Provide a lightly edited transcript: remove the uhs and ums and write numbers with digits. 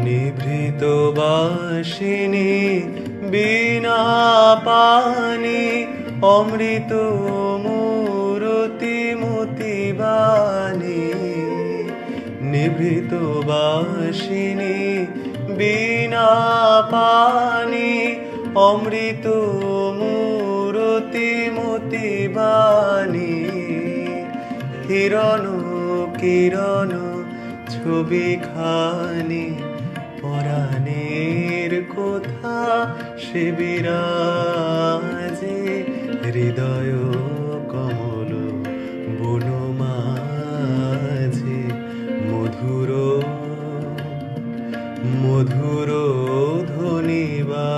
নিভৃত বাসিনী বিনা পানি অমৃত মূরতি মতিবাণী নিভৃত বাসিনী বিনা পানি অমৃত মূরতি মতিবাণী হিরণ কিরণ ছবি খানি পরাণের কথা সে বিরাজে হৃদয় কমল বনমাঝে মধুর মধুর ধ্বনি বা